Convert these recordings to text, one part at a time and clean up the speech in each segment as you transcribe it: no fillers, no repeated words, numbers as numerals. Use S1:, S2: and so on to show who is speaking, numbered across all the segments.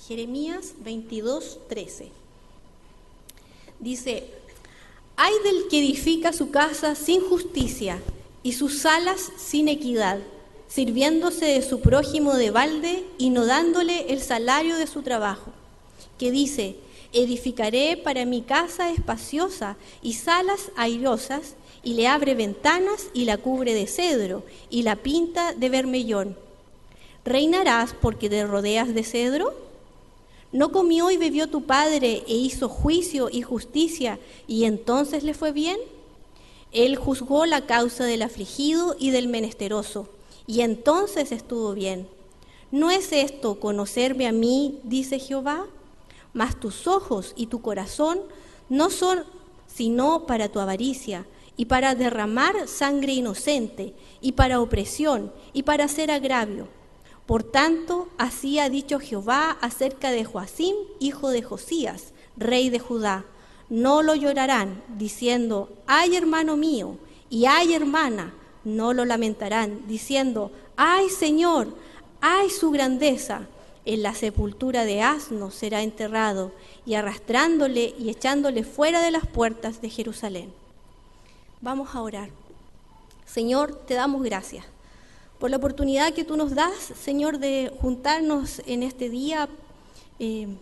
S1: Jeremías 22:13. Dice: «Ay del que edifica su casa sin justicia y sus salas sin equidad, sirviéndose de su prójimo de balde y no dándole el salario de su trabajo, que dice: edificaré para mi casa espaciosa y salas airosas, y le abre ventanas y la cubre de cedro y la pinta de bermellón. ¿Reinarás porque te rodeas de cedro? ¿No comió y bebió tu padre e hizo juicio y justicia, y entonces le fue bien? Él juzgó la causa del afligido y del menesteroso, y entonces estuvo bien. ¿No es esto conocerme a mí, dice Jehová? Mas tus ojos y tu corazón no son sino para tu avaricia, y para derramar sangre inocente, y para opresión, y para hacer agravio. Por tanto, así ha dicho Jehová acerca de Joacim, hijo de Josías, rey de Judá: no lo llorarán, diciendo: ay, hermano mío, y ay, hermana; no lo lamentarán, diciendo: ay, Señor, ay, su grandeza. En la sepultura de asnos será enterrado, y arrastrándole y echándole fuera de las puertas de Jerusalén». Vamos a orar. Señor, te damos gracias por la oportunidad que tú nos das, Señor, de juntarnos en este día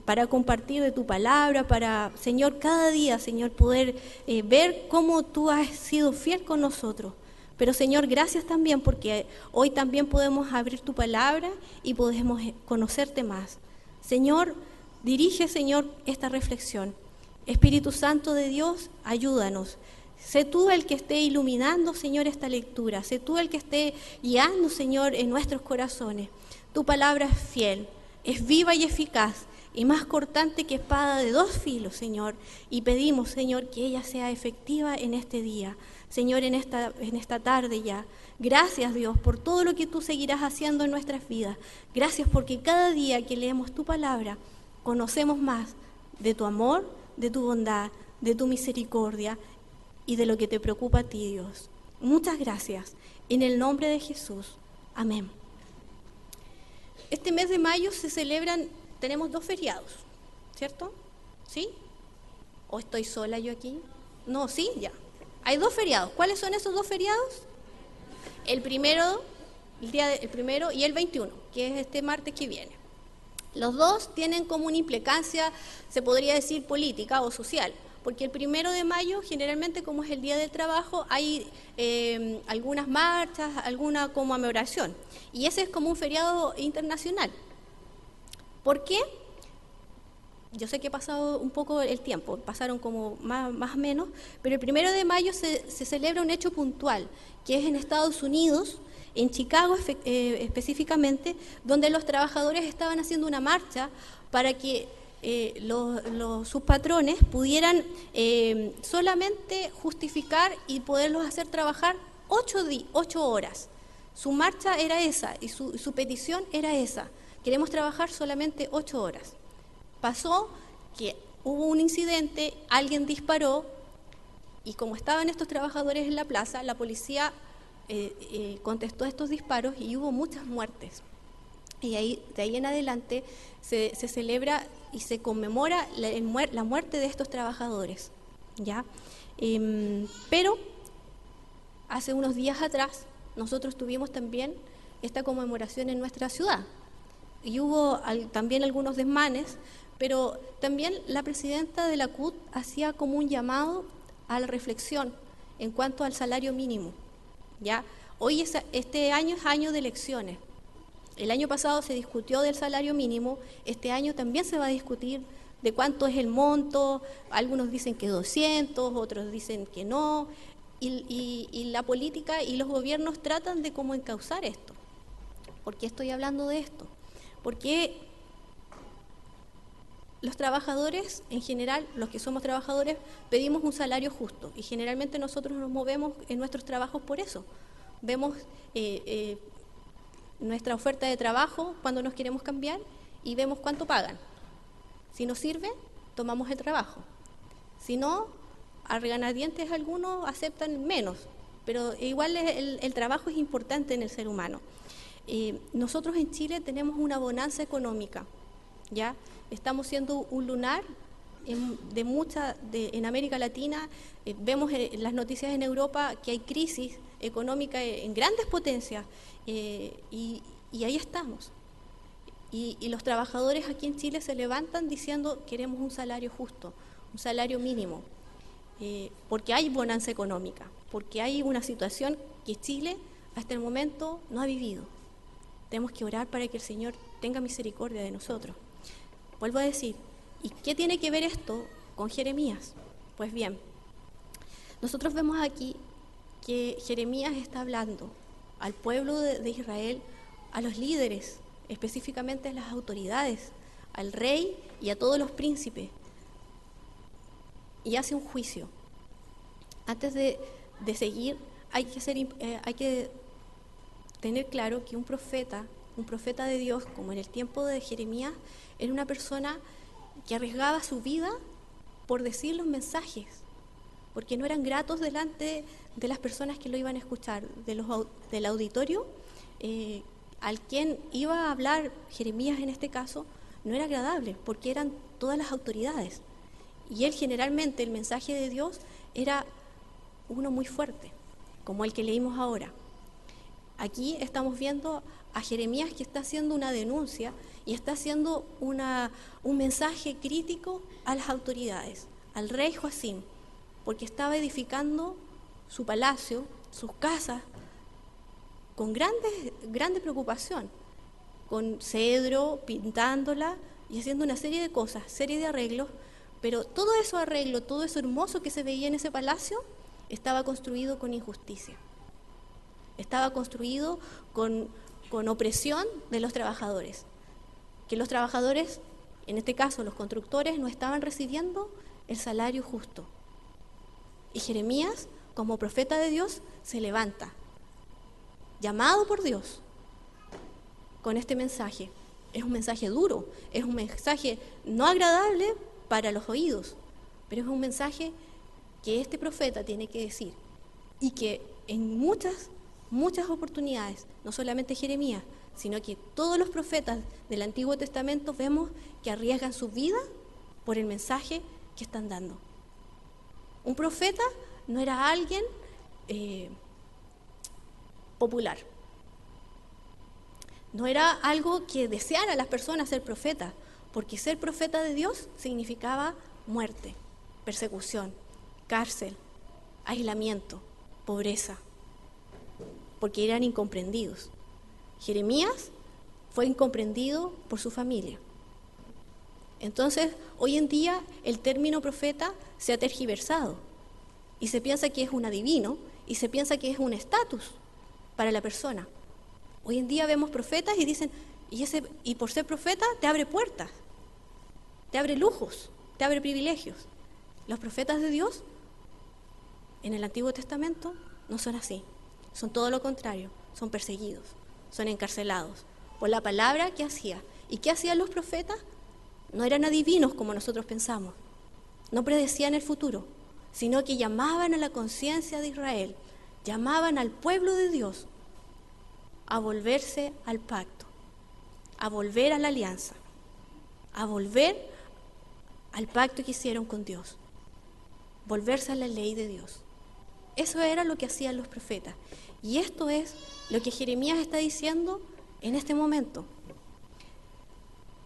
S1: para compartir de tu palabra, para, Señor, cada día, Señor, poder ver cómo tú has sido fiel con nosotros. Pero, Señor, gracias también porque hoy también podemos abrir tu palabra y podemos conocerte más. Señor, dirige, Señor, esta reflexión. Espíritu Santo de Dios, ayúdanos. Sé tú el que esté iluminando, Señor, esta lectura. Sé tú el que esté guiando, Señor, en nuestros corazones. Tu palabra es fiel, es viva y eficaz, y más cortante que espada de dos filos, Señor. Y pedimos, Señor, que ella sea efectiva en este día, Señor, en esta tarde ya. Gracias, Dios, por todo lo que tú seguirás haciendo en nuestras vidas. Gracias porque cada día que leemos tu palabra, conocemos más de tu amor, de tu bondad, de tu misericordia y de lo que te preocupa a ti, Dios. Muchas gracias. En el nombre de Jesús. Amén. Este mes de mayo tenemos 2 feriados, ¿cierto? ¿Sí? ¿O estoy sola yo aquí? No, sí, ya. Hay 2 feriados. ¿Cuáles son esos 2 feriados? El primero y el 21, que es este martes que viene. Los dos tienen como una implicancia, se podría decir, política o social. Porque el 1 de mayo, generalmente, como es el Día del Trabajo, hay algunas marchas, alguna conmemoración. Y ese es como un feriado internacional. ¿Por qué? Yo sé que ha pasado un poco el tiempo, pasaron como más o menos, pero el 1 de mayo se celebra un hecho puntual, que es en Estados Unidos, en Chicago específicamente, donde los trabajadores estaban haciendo una marcha para que sus patrones pudieran solamente justificar y poderlos hacer trabajar 8 horas. Su marcha era esa y su petición era esa: queremos trabajar solamente 8 horas. Pasó que hubo un incidente, alguien disparó, y como estaban estos trabajadores en la plaza, la policía contestó estos disparos y hubo muchas muertes. Y de ahí en adelante se celebra y se conmemora la muerte de estos trabajadores, ¿ya? Pero hace unos días atrás nosotros tuvimos también esta conmemoración en nuestra ciudad y hubo también algunos desmanes, pero también la presidenta de la CUT hacía como un llamado a la reflexión en cuanto al salario mínimo, ¿ya? Hoy este año es año de elecciones. El año pasado se discutió del salario mínimo, este año también se va a discutir de cuánto es el monto. Algunos dicen que 200, otros dicen que no, y la política y los gobiernos tratan de cómo encauzar esto. ¿Por qué estoy hablando de esto? Porque los trabajadores, en general, los que somos trabajadores, pedimos un salario justo, y generalmente nosotros nos movemos en nuestros trabajos por eso. Vemos nuestra oferta de trabajo cuando nos queremos cambiar y vemos cuánto pagan. Si nos sirve, tomamos el trabajo. Si no, a regañadientes algunos aceptan menos, pero igual el trabajo es importante en el ser humano. Nosotros en Chile tenemos una bonanza económica, ¿ya? Estamos siendo un lunar en América Latina. Vemos en las noticias en Europa que hay crisis económica en grandes potencias, y ahí estamos. Y los trabajadores aquí en Chile se levantan diciendo: queremos un salario justo, un salario mínimo, porque hay bonanza económica, porque hay una situación que Chile hasta el momento no ha vivido. Tenemos que orar para que el Señor tenga misericordia de nosotros. Vuelvo a decir, ¿y qué tiene que ver esto con Jeremías? Pues bien, nosotros vemos aquí que Jeremías está hablando al pueblo de Israel, a los líderes, específicamente a las autoridades, al rey y a todos los príncipes, y hace un juicio. Antes de seguir, hay que tener claro que un profeta de Dios, como en el tiempo de Jeremías, era una persona que arriesgaba su vida por decir los mensajes, porque no eran gratos delante de las personas que lo iban a escuchar, del auditorio. Al quien iba a hablar Jeremías en este caso, no era agradable, porque eran todas las autoridades. Y él generalmente, el mensaje de Dios era uno muy fuerte, como el que leímos ahora. Aquí estamos viendo a Jeremías que está haciendo una denuncia y está haciendo un mensaje crítico a las autoridades, al rey Joacim, porque estaba edificando su palacio, sus casas, con grande preocupación, con cedro, pintándola y haciendo una serie de cosas, serie de arreglos, pero todo eso arreglo, todo eso hermoso que se veía en ese palacio, estaba construido con injusticia. Estaba construido con opresión de los trabajadores, que los trabajadores, en este caso los constructores, no estaban recibiendo el salario justo. Y Jeremías, como profeta de Dios, se levanta, llamado por Dios, con este mensaje. Es un mensaje duro, es un mensaje no agradable para los oídos, pero es un mensaje que este profeta tiene que decir, y que en muchas oportunidades, no solamente Jeremías, sino que todos los profetas del Antiguo Testamento vemos que arriesgan su vida por el mensaje que están dando. Un profeta no era alguien popular, no era algo que deseara a las personas ser profeta, porque ser profeta de Dios significaba muerte, persecución, cárcel, aislamiento, pobreza, porque eran incomprendidos. Jeremías fue incomprendido por su familia. Entonces, hoy en día el término profeta se ha tergiversado y se piensa que es un adivino y se piensa que es un estatus para la persona. Hoy en día vemos profetas y dicen, y por ser profeta te abre puertas, te abre lujos, te abre privilegios. Los profetas de Dios en el Antiguo Testamento no son así, son todo lo contrario, son perseguidos, son encarcelados por la palabra que hacía. ¿Y qué hacían los profetas? No eran adivinos como nosotros pensamos, no predecían el futuro, sino que llamaban a la conciencia de Israel, llamaban al pueblo de Dios a volverse al pacto, a volver a la alianza, a volver al pacto que hicieron con Dios, volverse a la ley de Dios. Eso era lo que hacían los profetas. Y esto es lo que Jeremías está diciendo en este momento.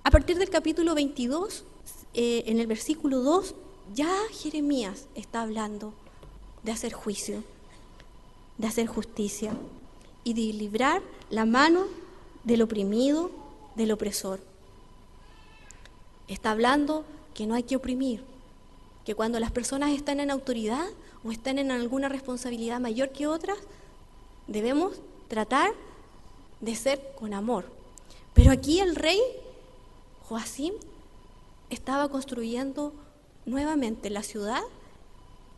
S1: A partir del capítulo 22, en el versículo 2, ya Jeremías está hablando de hacer juicio, de hacer justicia y de librar la mano del oprimido, del opresor. Está hablando que no hay que oprimir, que cuando las personas están en autoridad o están en alguna responsabilidad mayor que otras, debemos tratar de ser con amor. Pero aquí el rey Joacim estaba construyendo nuevamente la ciudad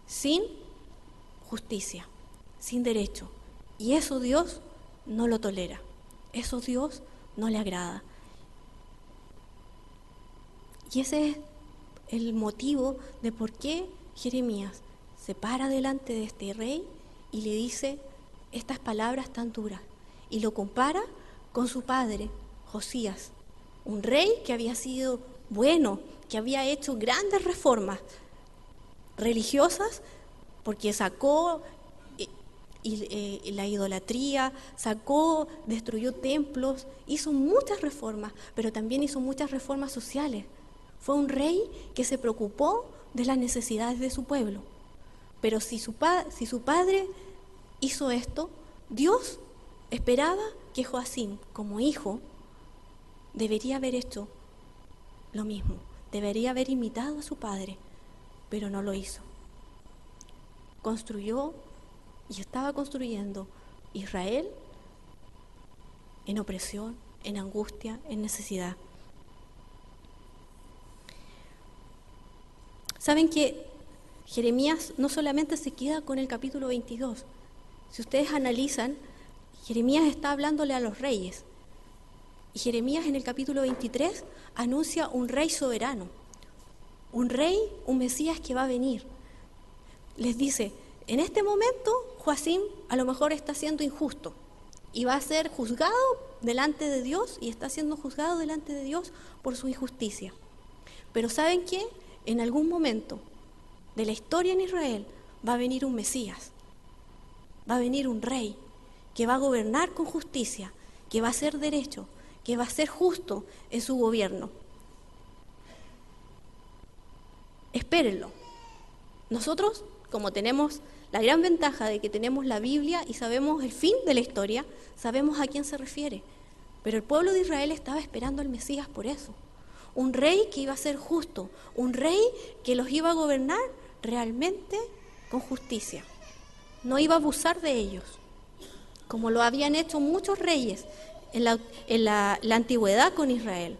S1: sin justicia, sin derecho. Y eso Dios no lo tolera, eso Dios no le agrada. Y ese es el motivo de por qué Jeremías se para delante de este rey y le dice estas palabras tan duras. Y lo compara con su padre, Josías, un rey que había sido bueno, que había hecho grandes reformas religiosas, porque sacó la idolatría, destruyó templos, hizo muchas reformas, pero también hizo muchas reformas sociales. Fue un rey que se preocupó de las necesidades de su pueblo. Pero si su padre hizo esto, Dios esperaba que Joacim, como hijo, debería haber hecho lo mismo, debería haber imitado a su padre, pero no lo hizo. Construyó y estaba construyendo Israel en opresión, en angustia, en necesidad. Saben que Jeremías no solamente se queda con el capítulo 22. Si ustedes analizan, Jeremías está hablándole a los reyes. Y Jeremías en el capítulo 23 anuncia un rey soberano, un rey, un Mesías que va a venir. Les dice, en este momento Joacim a lo mejor está siendo injusto y va a ser juzgado delante de Dios, y está siendo juzgado delante de Dios por su injusticia. Pero ¿saben qué? En algún momento de la historia en Israel va a venir un Mesías, va a venir un rey que va a gobernar con justicia, que va a hacer derecho, que va a ser justo en su gobierno. Espérenlo. Nosotros, como tenemos la gran ventaja de que tenemos la Biblia y sabemos el fin de la historia, sabemos a quién se refiere. Pero el pueblo de Israel estaba esperando al Mesías por eso. Un rey que iba a ser justo, un rey que los iba a gobernar realmente con justicia. No iba a abusar de ellos, como lo habían hecho muchos reyes en la antigüedad con Israel.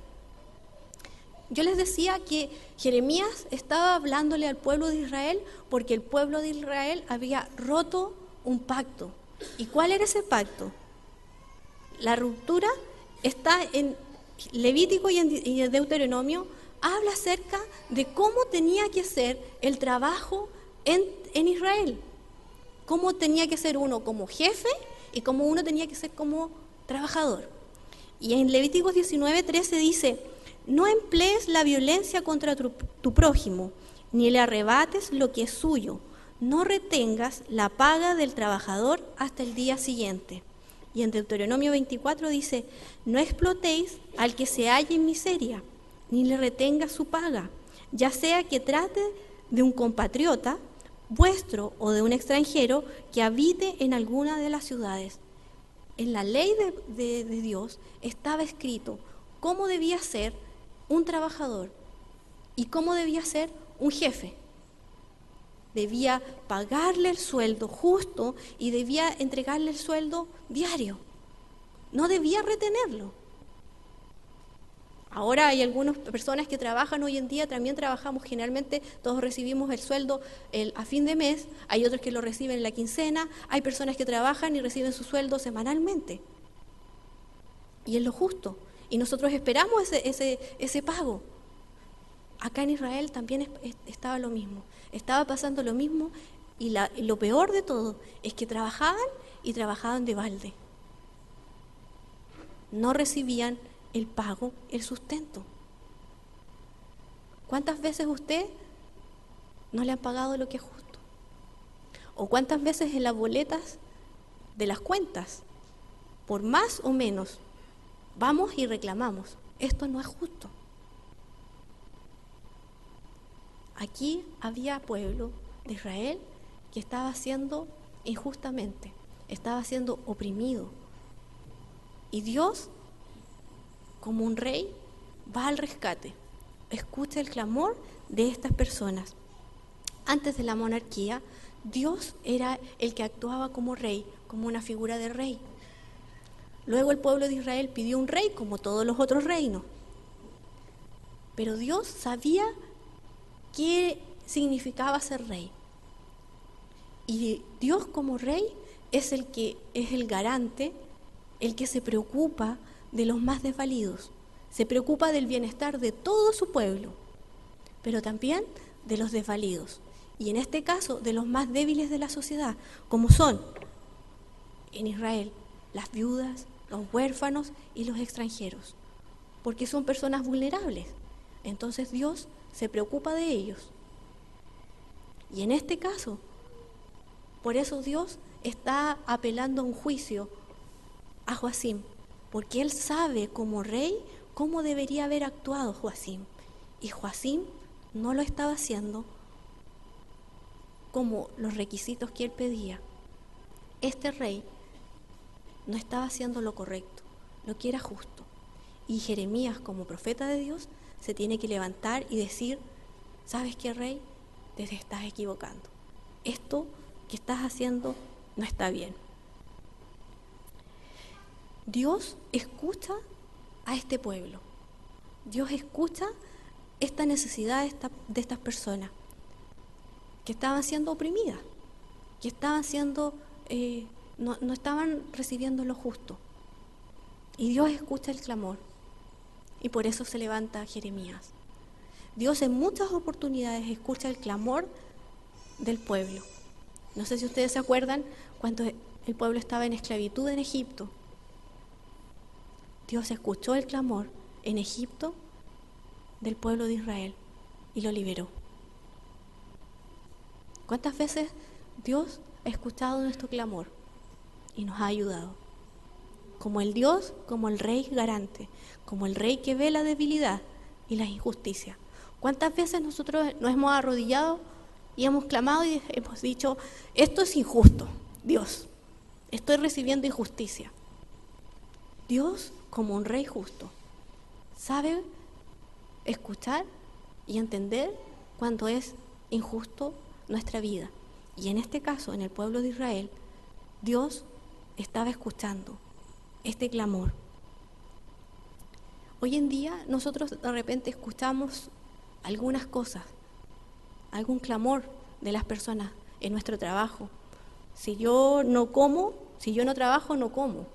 S1: Yo les decía que Jeremías estaba hablándole al pueblo de Israel porque el pueblo de Israel había roto un pacto. ¿Y cuál era ese pacto? La ruptura está en Levítico y en Deuteronomio, habla acerca de cómo tenía que ser el trabajo en Israel. Cómo tenía que ser uno como jefe y cómo uno tenía que ser como trabajador. Y en Levíticos 19:13 dice: no emplees la violencia contra tu prójimo, ni le arrebates lo que es suyo. No retengas la paga del trabajador hasta el día siguiente. Y en Deuteronomio 24 dice: no explotéis al que se halle en miseria, ni le retenga su paga, ya sea que trate de un compatriota vuestro o de un extranjero que habite en alguna de las ciudades. En la ley de Dios estaba escrito cómo debía ser un trabajador y cómo debía ser un jefe. Debía pagarle el sueldo justo y debía entregarle el sueldo diario. No debía retenerlo. Ahora hay algunas personas que trabajan hoy en día, también trabajamos generalmente, todos recibimos el sueldo a fin de mes, hay otros que lo reciben en la quincena, hay personas que trabajan y reciben su sueldo semanalmente. Y es lo justo. Y nosotros esperamos ese pago. Acá en Israel también estaba lo mismo. Estaba pasando lo mismo, y lo peor de todo es que trabajaban y trabajaban de balde. No recibían el pago, el sustento. ¿Cuántas veces usted no le han pagado lo que es justo? ¿O cuántas veces en las boletas de las cuentas, por más o menos, vamos y reclamamos? Esto no es justo. Aquí había pueblo de Israel que estaba siendo injustamente, estaba siendo oprimido. Y Dios, como un rey, va al rescate, escucha el clamor de estas personas. Antes de la monarquía, Dios era el que actuaba como rey, como una figura de rey. Luego el pueblo de Israel pidió un rey como todos los otros reinos. Pero Dios sabía qué significaba ser rey. Y Dios como rey es el garante, el que se preocupa de los más desvalidos, se preocupa del bienestar de todo su pueblo, pero también de los desvalidos, y en este caso de los más débiles de la sociedad, como son en Israel las viudas, los huérfanos y los extranjeros. porque son personas vulnerables. Entonces Dios se preocupa de ellos. Y en este caso, por eso Dios está apelando a un juicio a Joacim, porque él sabe como rey cómo debería haber actuado Joacim. Y Joacim no lo estaba haciendo como los requisitos que él pedía. Este rey no estaba haciendo lo correcto, lo que era justo. Y Jeremías, como profeta de Dios, se tiene que levantar y decir: ¿sabes qué, rey? Te estás equivocando. Esto que estás haciendo no está bien. Dios escucha a este pueblo. Dios escucha esta necesidad de estas personas que estaban siendo oprimidas, que estaban siendo, no estaban recibiendo lo justo. Y Dios escucha el clamor. Y por eso se levanta Jeremías. Dios en muchas oportunidades escucha el clamor del pueblo. No sé si ustedes se acuerdan cuando el pueblo estaba en esclavitud en Egipto. Dios escuchó el clamor en Egipto del pueblo de Israel y lo liberó. ¿Cuántas veces Dios ha escuchado nuestro clamor y nos ha ayudado? Como el Dios, como el Rey garante, como el Rey que ve la debilidad y la injusticia. ¿Cuántas veces nosotros nos hemos arrodillado y hemos clamado y hemos dicho: esto es injusto, Dios, estoy recibiendo injusticia? Dios, como un Rey justo, sabe escuchar y entender cuando es injusto nuestra vida. Y en este caso, en el pueblo de Israel, Dios estaba escuchando este clamor. Hoy en día nosotros de repente escuchamos algunas cosas, algún clamor de las personas en nuestro trabajo. Si yo no como, si yo no trabajo, no como.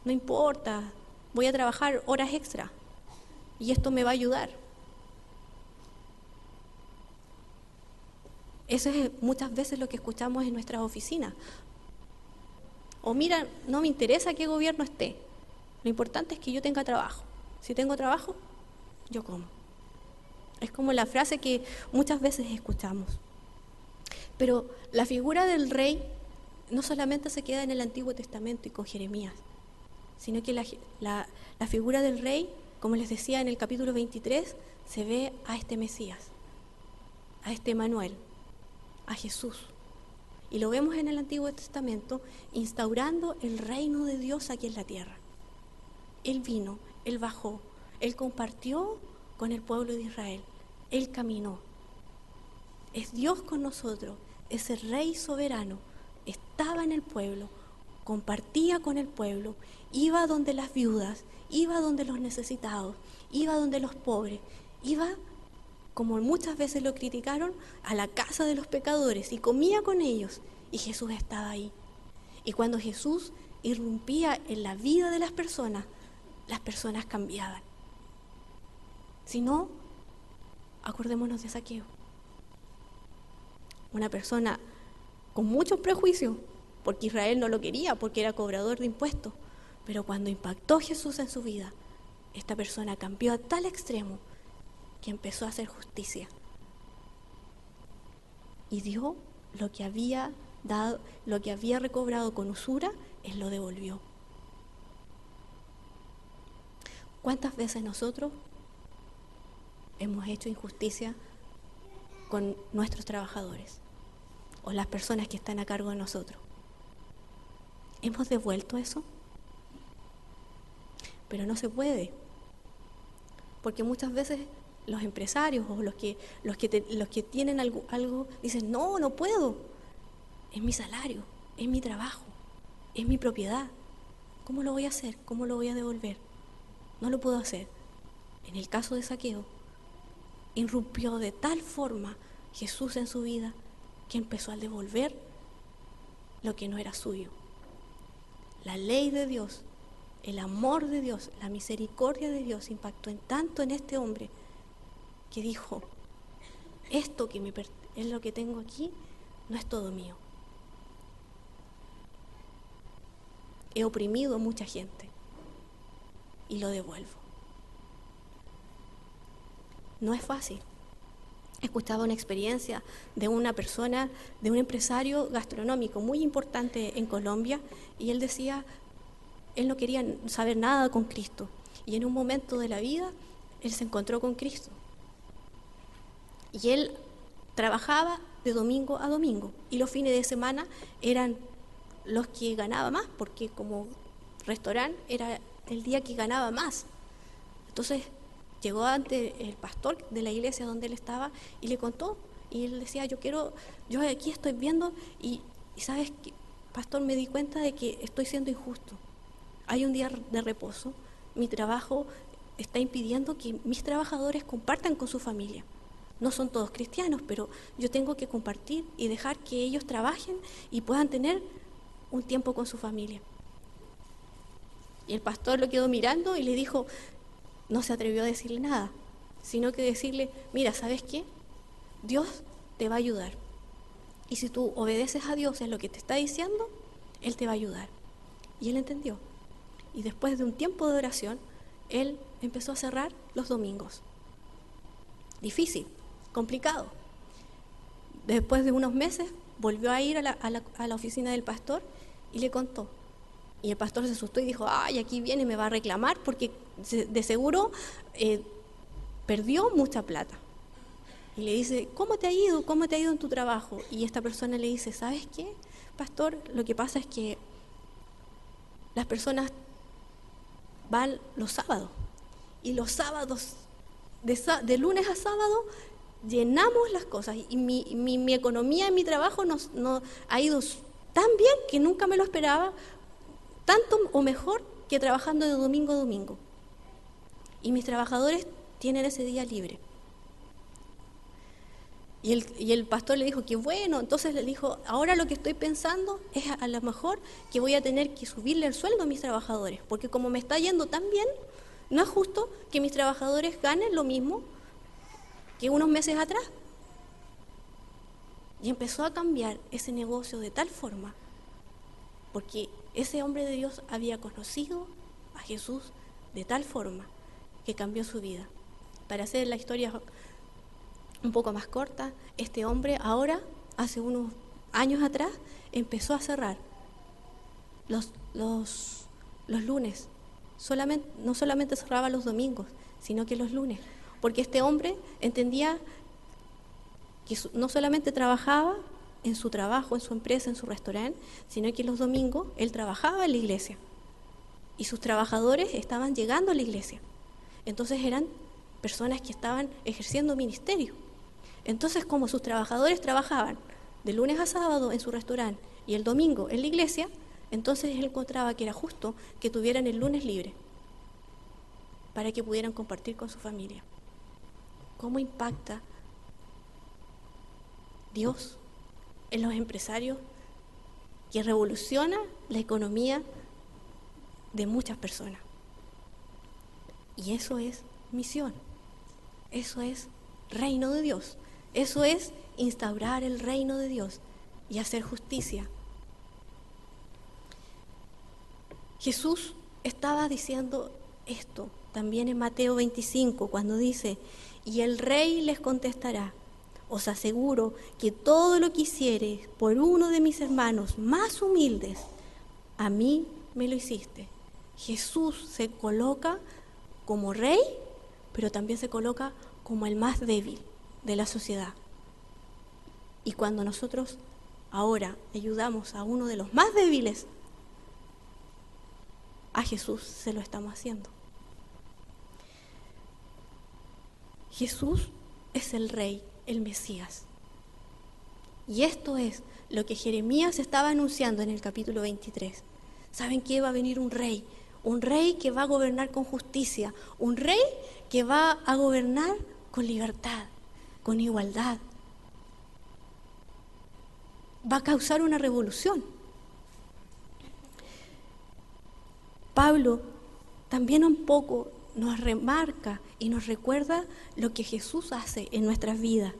S1: No importa, voy a trabajar horas extra y esto me va a ayudar. Eso es muchas veces lo que escuchamos en nuestras oficinas. O mira, no me interesa qué gobierno esté, lo importante es que yo tenga trabajo. Si tengo trabajo, yo como. Es como la frase que muchas veces escuchamos. Pero la figura del rey no solamente se queda en el Antiguo Testamento y con Jeremías, sino que la figura del rey, como les decía en el capítulo 23, se ve a este Mesías, a este Emanuel, a Jesús. Y lo vemos en el Antiguo Testamento instaurando el reino de Dios aquí en la tierra. Él vino, Él bajó, Él compartió con el pueblo de Israel, Él caminó. Es Dios con nosotros, ese Rey soberano, estaba en el pueblo, compartía con el pueblo, iba donde las viudas, iba donde los necesitados, iba donde los pobres, iba, como muchas veces lo criticaron, a la casa de los pecadores y comía con ellos, y Jesús estaba ahí. Y cuando Jesús irrumpía en la vida de las personas cambiaban. Si no, acordémonos de Zaqueo. Una persona con muchos prejuicios, porque Israel no lo quería, porque era cobrador de impuestos. Pero cuando impactó Jesús en su vida, esta persona cambió a tal extremo que empezó a hacer justicia. Y dio lo que había dado, lo que había recobrado con usura, Él lo devolvió. ¿Cuántas veces nosotros hemos hecho injusticia con nuestros trabajadores o las personas que están a cargo de nosotros? ¿Hemos devuelto eso? Pero no se puede, porque muchas veces los empresarios o los que tienen algo dicen: no puedo, es mi salario, es mi trabajo, es mi propiedad. ¿Cómo lo voy a hacer? ¿Cómo lo voy a devolver? No lo puedo hacer. En el caso de Zaqueo, irrumpió de tal forma Jesús en su vida que empezó a devolver lo que no era suyo. La ley de Dios, el amor de Dios, la misericordia de Dios impactó tanto en este hombre que dijo: esto que es lo que tengo aquí, no es todo mío. He oprimido a mucha gente y lo devuelvo. no es fácil. Escuchaba una experiencia de una persona, de un empresario gastronómico muy importante en Colombia, y él decía, él no quería saber nada con Cristo, y en un momento de la vida, él se encontró con Cristo. Y él trabajaba de domingo a domingo, y los fines de semana eran los que ganaba más, porque como restaurante era el día que ganaba más. Entonces llegó ante el pastor de la iglesia donde él estaba y le contó, y él decía, yo aquí estoy viendo y sabes que, pastor, me di cuenta de que estoy siendo injusto. Hay un día de reposo, mi trabajo está impidiendo que mis trabajadores compartan con su familia. No son todos cristianos, pero yo tengo que compartir y dejar que ellos trabajen y puedan tener un tiempo con su familia. Y el pastor lo quedó mirando y le dijo, no se atrevió a decirle nada, sino que decirle, mira, ¿sabes qué? Dios te va a ayudar. Y si tú obedeces a Dios en lo que te está diciendo, Él te va a ayudar. Y él entendió. Y después de un tiempo de oración, él empezó a cerrar los domingos. Difícil, complicado. Después de unos meses, volvió a ir a la oficina del pastor y le contó. Y el pastor se asustó y dijo, ay, aquí viene, me va a reclamar porque de seguro perdió mucha plata. Y le dice, ¿cómo te ha ido? ¿Cómo te ha ido en tu trabajo? Y esta persona le dice, ¿sabes qué, pastor? Lo que pasa es que las personas van los sábados. Y los sábados, de lunes a sábado, llenamos las cosas. Y mi economía en mi trabajo no ha ido tan bien que nunca me lo esperaba, tanto o mejor que trabajando de domingo a domingo. Y mis trabajadores tienen ese día libre. Y el pastor le dijo que bueno, entonces le dijo, ahora lo que estoy pensando es a lo mejor que voy a tener que subirle el sueldo a mis trabajadores, porque como me está yendo tan bien, no es justo que mis trabajadores ganen lo mismo que unos meses atrás. Y empezó a cambiar ese negocio de tal forma, porque ese hombre de Dios había conocido a Jesús de tal forma que cambió su vida. Para hacer la historia un poco más corta, este hombre ahora, hace unos años atrás, empezó a cerrar los lunes. No solamente cerraba los domingos, sino que los lunes. Porque este hombre entendía que no solamente trabajaba en su trabajo, en su empresa, en su restaurante, sino que los domingos él trabajaba en la iglesia. Y sus trabajadores estaban llegando a la iglesia. Entonces eran personas que estaban ejerciendo ministerio. Entonces, como sus trabajadores trabajaban de lunes a sábado en su restaurante y el domingo en la iglesia, entonces él encontraba que era justo que tuvieran el lunes libre para que pudieran compartir con su familia. ¿Cómo impacta Dios en los empresarios que revoluciona la economía de muchas personas? Y eso es misión, eso es reino de Dios, eso es instaurar el reino de Dios y hacer justicia. Jesús estaba diciendo esto también en Mateo 25, cuando dice, y el rey les contestará, os aseguro que todo lo que hicieres por uno de mis hermanos más humildes, a mí me lo hiciste. Jesús se coloca como rey, pero también se coloca como el más débil de la sociedad. Y cuando nosotros ahora ayudamos a uno de los más débiles, a Jesús se lo estamos haciendo. Jesús es el Rey, el Mesías. Y esto es lo que Jeremías estaba anunciando en el capítulo 23. ¿Saben qué? Va a venir un rey que va a gobernar con justicia, un rey que va a gobernar con libertad, con igualdad. Va a causar una revolución. Pablo también un poco nos remarca y nos recuerda lo que Jesús hace en nuestras vidas.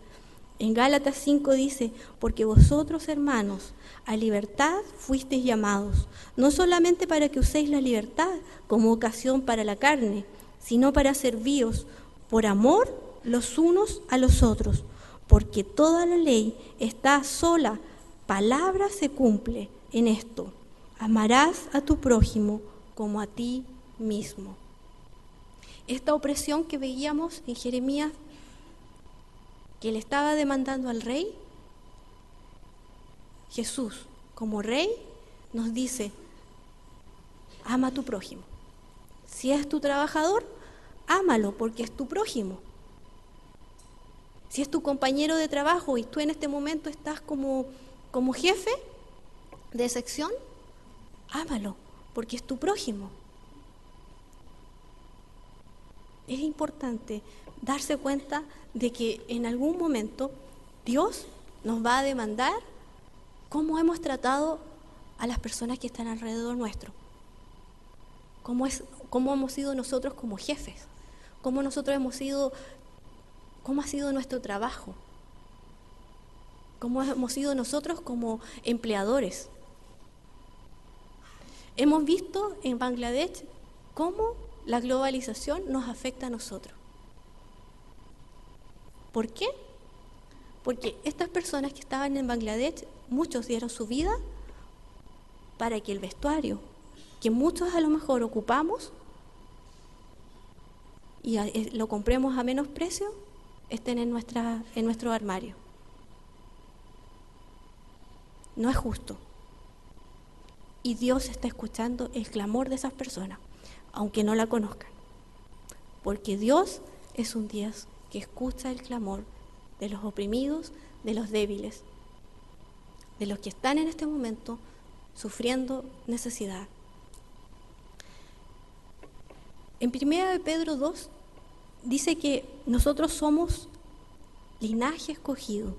S1: En Gálatas 5 dice, porque vosotros, hermanos, a libertad fuisteis llamados, no solamente para que uséis la libertad como ocasión para la carne, sino para serviros por amor los unos a los otros, porque toda la ley está sola. Palabra se cumple en esto: amarás a tu prójimo como a ti mismo. Esta opresión que veíamos en Jeremías, que le estaba demandando al rey, Jesús, como rey, nos dice: ama a tu prójimo. Si es tu trabajador, ámalo porque es tu prójimo. Si es tu compañero de trabajo y tú en este momento estás como jefe de sección, ámalo porque es tu prójimo. Es importante darse cuenta de que en algún momento Dios nos va a demandar cómo hemos tratado a las personas que están alrededor nuestro. Cómo hemos sido nosotros como jefes, cómo ha sido nuestro trabajo, cómo hemos sido nosotros como empleadores. Hemos visto en Bangladesh cómo la globalización nos afecta a nosotros. ¿Por qué? Porque estas personas que estaban en Bangladesh, muchos dieron su vida para que el vestuario que muchos a lo mejor ocupamos y lo compremos a menos precio, estén en nuestro armario. No es justo. Y Dios está escuchando el clamor de esas personas, aunque no la conozcan. Porque Dios es un Dios que escucha el clamor de los oprimidos, de los débiles, de los que están en este momento sufriendo necesidad. En 1 Pedro 2 dice que nosotros somos linaje escogido,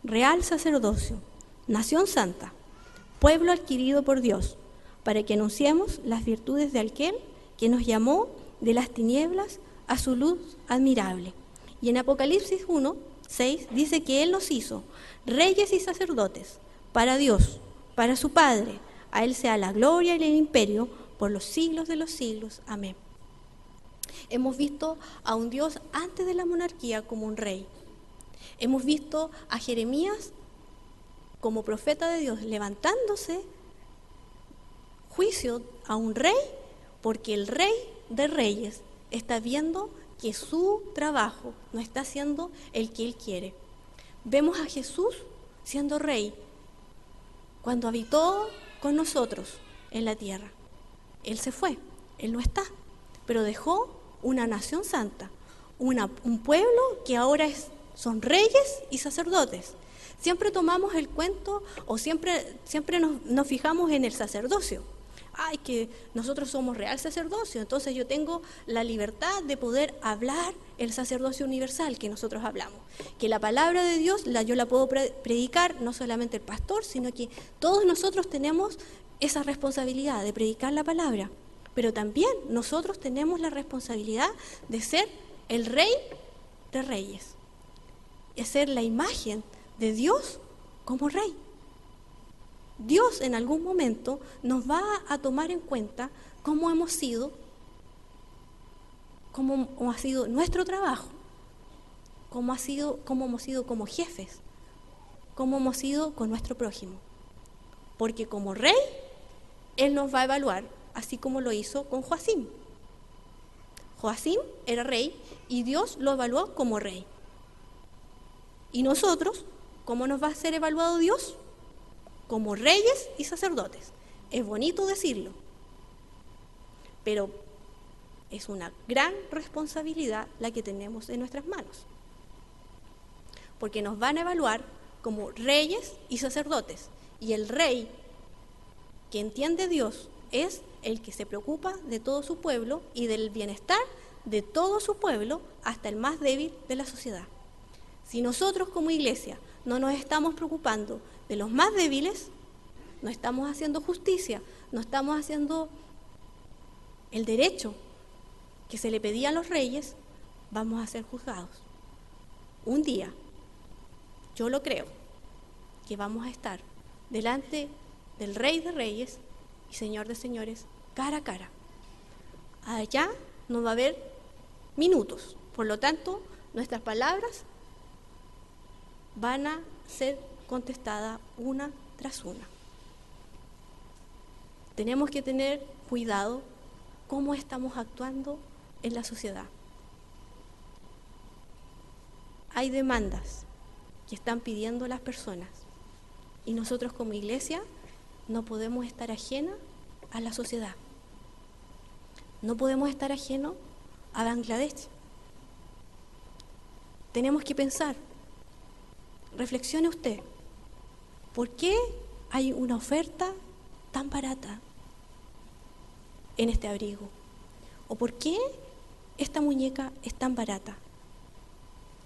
S1: real sacerdocio, nación santa, pueblo adquirido por Dios, para que anunciemos las virtudes de aquel que nos llamó de las tinieblas a su luz admirable. Y en Apocalipsis 1, 6 dice que Él nos hizo reyes y sacerdotes para Dios, para su Padre. A Él sea la gloria y el imperio por los siglos de los siglos. Amén. Hemos visto a un Dios antes de la monarquía como un rey. Hemos visto a Jeremías como profeta de Dios levantándose juicio a un rey, porque el rey de reyes está viendo que su trabajo no está siendo el que él quiere. Vemos a Jesús siendo rey cuando habitó con nosotros en la tierra. Él se fue, él no está, pero dejó una nación santa, un pueblo que ahora son reyes y sacerdotes. Siempre tomamos el cuento o siempre nos fijamos en el sacerdocio. Ay, que nosotros somos real sacerdocio, entonces yo tengo la libertad de poder hablar el sacerdocio universal que nosotros hablamos. Que la palabra de Dios yo la puedo predicar, no solamente el pastor, sino que todos nosotros tenemos esa responsabilidad de predicar la palabra. Pero también nosotros tenemos la responsabilidad de ser el rey de reyes, de ser la imagen de Dios como rey. Dios en algún momento nos va a tomar en cuenta cómo hemos sido, cómo ha sido nuestro trabajo, cómo hemos sido como jefes, cómo hemos sido con nuestro prójimo. Porque como rey, Él nos va a evaluar, así como lo hizo con Joacim. Joacim era rey y Dios lo evaluó como rey. ¿Y nosotros, cómo nos va a ser evaluado Dios? Como reyes y sacerdotes. Es bonito decirlo, pero es una gran responsabilidad la que tenemos en nuestras manos. Porque nos van a evaluar como reyes y sacerdotes. Y el rey que entiende Dios es el que se preocupa de todo su pueblo y del bienestar de todo su pueblo hasta el más débil de la sociedad. Si nosotros como iglesia no nos estamos preocupando de los más débiles, no estamos haciendo justicia, no estamos haciendo el derecho que se le pedía a los reyes, vamos a ser juzgados. Un día, yo lo creo, que vamos a estar delante del Rey de Reyes y Señor de Señores, cara a cara. Allá no va a haber minutos, por lo tanto, nuestras palabras van a ser contestadas una tras una. Tenemos que tener cuidado cómo estamos actuando en la sociedad. Hay demandas que están pidiendo las personas y nosotros como iglesia no podemos estar ajenos a la sociedad. No podemos estar ajenos a Bangladesh. Tenemos que pensar, reflexione usted, ¿por qué hay una oferta tan barata en este abrigo? ¿O por qué esta muñeca es tan barata?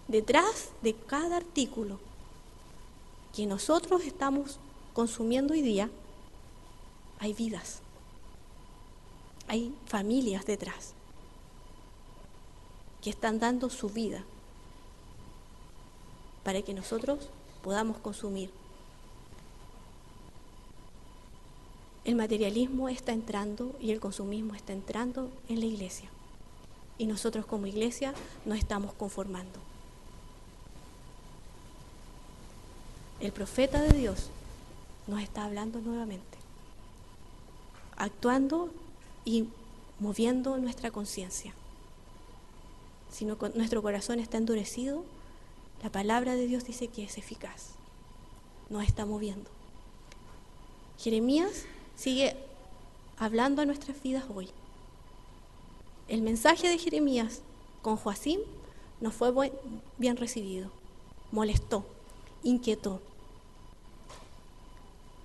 S1: Detrás de cada artículo que nosotros estamos consumiendo hoy día, hay vidas, hay familias detrás que están dando su vida para que nosotros podamos consumir. El materialismo está entrando y el consumismo está entrando en la iglesia. Y nosotros como iglesia nos estamos conformando. El profeta de Dios nos está hablando nuevamente, actuando y moviendo nuestra conciencia. Si nuestro corazón está endurecido, la palabra de Dios dice que es eficaz, nos está moviendo. Jeremías sigue hablando a nuestras vidas hoy. El mensaje de Jeremías con Joacim no fue bien recibido, molestó, inquietó.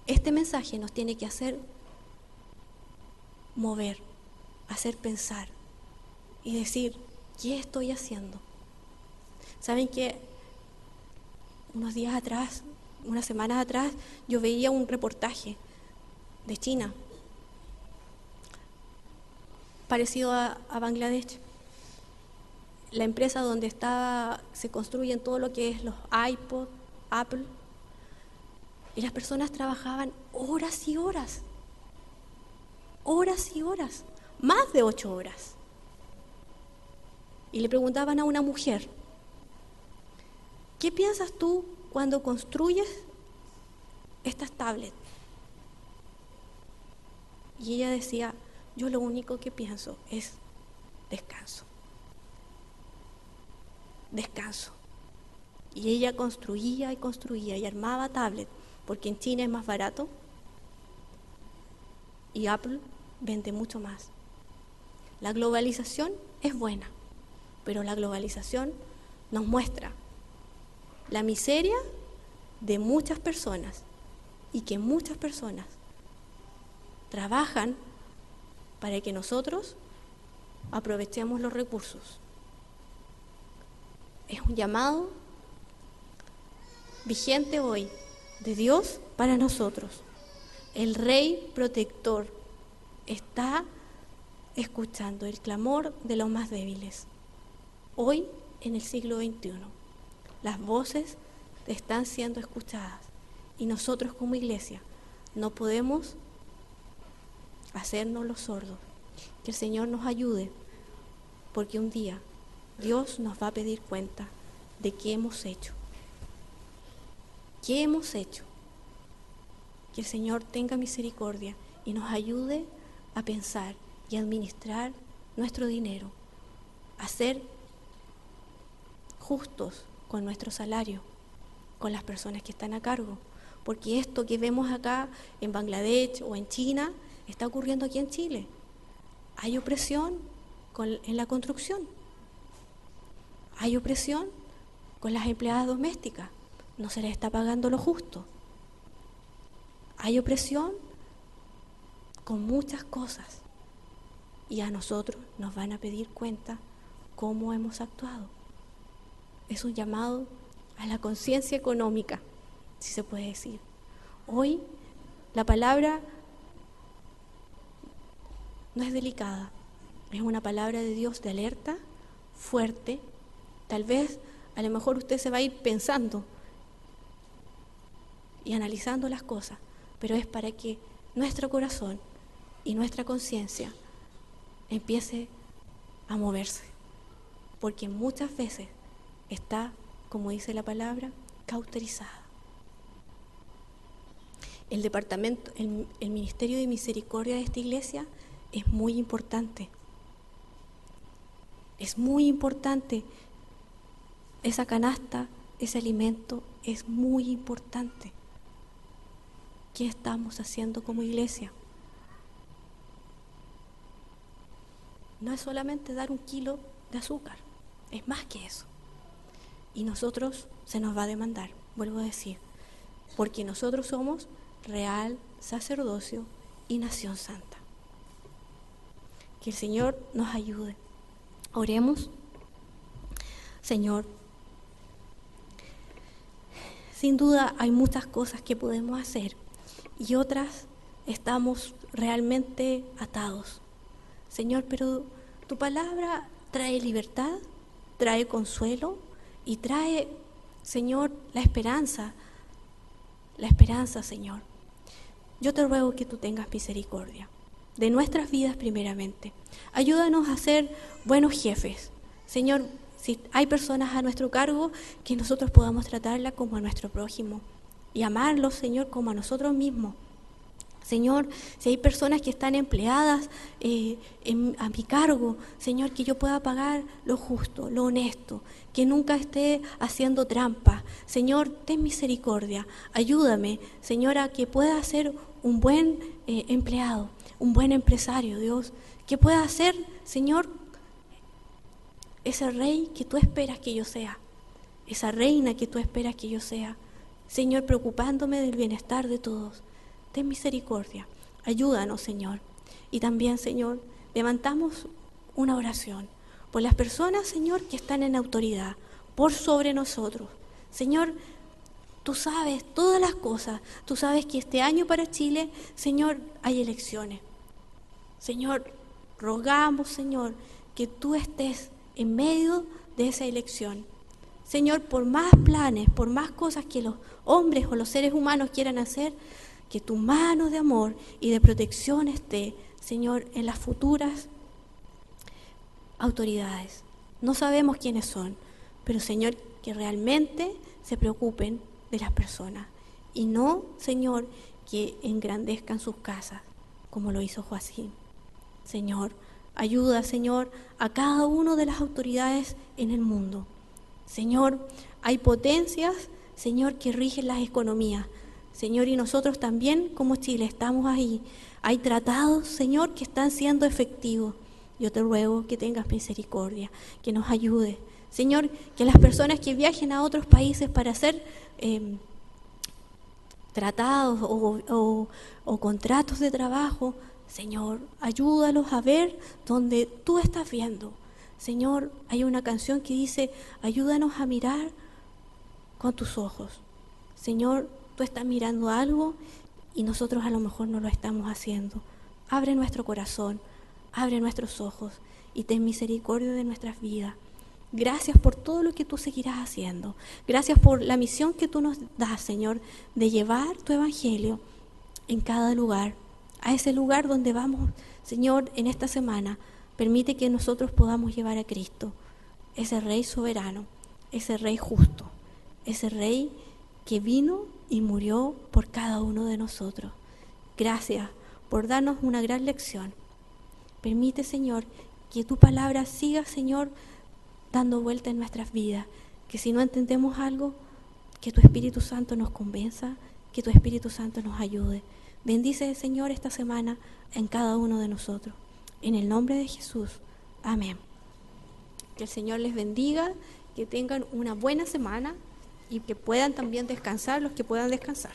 S1: Este mensaje nos tiene que hacer mover, hacer pensar y decir, ¿qué estoy haciendo? ¿Saben que unos días atrás, unas semanas atrás, yo veía un reportaje de China, parecido a Bangladesh? La empresa donde se construyen todo lo que es los iPod, Apple, y las personas trabajaban horas y horas, más de 8 horas. Y le preguntaban a una mujer, ¿qué piensas tú cuando construyes estas tablets? Y ella decía, yo lo único que pienso es descanso. Descanso. Y ella construía y armaba tablets, porque en China es más barato y Apple vende mucho más. La globalización es buena, pero la globalización nos muestra la miseria de muchas personas y que muchas personas trabajan para que nosotros aprovechemos los recursos. Es un llamado vigente hoy de Dios para nosotros. El Rey protector está escuchando el clamor de los más débiles. Hoy, en el siglo XXI, las voces están siendo escuchadas y nosotros como iglesia no podemos hacernos los sordos. Que el Señor nos ayude, porque un día Dios nos va a pedir cuenta de qué hemos hecho. ¿Qué hemos hecho? Que el Señor tenga misericordia y nos ayude a pensar y administrar nuestro dinero, a ser justos con nuestro salario, con las personas que están a cargo, porque esto que vemos acá en Bangladesh o en China está ocurriendo aquí en Chile. Hay opresión en la construcción, hay opresión con las empleadas domésticas, no se les está pagando lo justo. Hay opresión con muchas cosas y a nosotros nos van a pedir cuenta cómo hemos actuado. Es un llamado a la conciencia económica, si se puede decir. Hoy la palabra no es delicada, es una palabra de Dios de alerta, fuerte. Tal vez, a lo mejor usted se va a ir pensando y analizando las cosas, pero es para que nuestro corazón y nuestra conciencia empiece a moverse, porque muchas veces está, como dice la palabra, cauterizada. El departamento, el ministerio de misericordia de esta iglesia es muy importante. Es muy importante. Esa canasta, ese alimento es muy importante. ¿Qué estamos haciendo como iglesia? No es solamente dar 1 kilo de azúcar, es más que eso. Y nosotros se nos va a demandar, vuelvo a decir, porque nosotros somos real sacerdocio y nación santa. Que el Señor nos ayude. Oremos. Señor, sin duda hay muchas cosas que podemos hacer y otras estamos realmente atados. Señor, pero tu palabra trae libertad, trae consuelo y trae, Señor, la esperanza, Señor. Yo te ruego que tú tengas misericordia de nuestras vidas primeramente. Ayúdanos a ser buenos jefes. Señor, si hay personas a nuestro cargo, que nosotros podamos tratarla como a nuestro prójimo y amarlos, Señor, como a nosotros mismos. Señor, si hay personas que están empleadas a mi cargo, Señor, que yo pueda pagar lo justo, lo honesto, que nunca esté haciendo trampa. Señor, ten misericordia, ayúdame, Señor, a que pueda ser un buen empleado, un buen empresario, Dios, que pueda ser, Señor, ese rey que tú esperas que yo sea, esa reina que tú esperas que yo sea, Señor, preocupándome del bienestar de todos. Ten misericordia, ayúdanos, Señor. Y también, Señor, levantamos una oración por las personas, Señor, que están en autoridad, por sobre nosotros. Señor, tú sabes todas las cosas, tú sabes que este año para Chile, Señor, hay elecciones. Señor, rogamos, Señor, que tú estés en medio de esa elección. Señor, por más planes, por más cosas que los hombres o los seres humanos quieran hacer, que tu mano de amor y de protección esté, Señor, en las futuras autoridades. No sabemos quiénes son, pero, Señor, que realmente se preocupen de las personas y no, Señor, que engrandezcan sus casas, como lo hizo Joacim. Señor, ayuda, Señor, a cada una de las autoridades en el mundo. Señor, hay potencias, Señor, que rigen las economías. Señor, y nosotros también como Chile estamos ahí. Hay tratados, Señor, que están siendo efectivos. Yo te ruego que tengas misericordia, que nos ayudes. Señor, que las personas que viajen a otros países para hacer tratados o contratos de trabajo, Señor, ayúdalos a ver donde tú estás viendo. Señor, hay una canción que dice, ayúdanos a mirar con tus ojos. Señor, tú estás mirando algo y nosotros a lo mejor no lo estamos haciendo. Abre nuestro corazón, abre nuestros ojos y ten misericordia de nuestras vidas. Gracias por todo lo que tú seguirás haciendo. Gracias por la misión que tú nos das, Señor, de llevar tu evangelio en cada lugar, a ese lugar donde vamos, Señor, en esta semana. Permite que nosotros podamos llevar a Cristo, ese Rey soberano, ese Rey justo, ese Rey que vino y murió por cada uno de nosotros. Gracias por darnos una gran lección. Permite, Señor, que tu palabra siga, Señor, dando vuelta en nuestras vidas, que si no entendemos algo, que tu Espíritu Santo nos convenza, que tu Espíritu Santo nos ayude. Bendice, Señor, esta semana en cada uno de nosotros. En el nombre de Jesús. Amén. Que el Señor les bendiga, que tengan una buena semana y que puedan también descansar los que puedan descansar.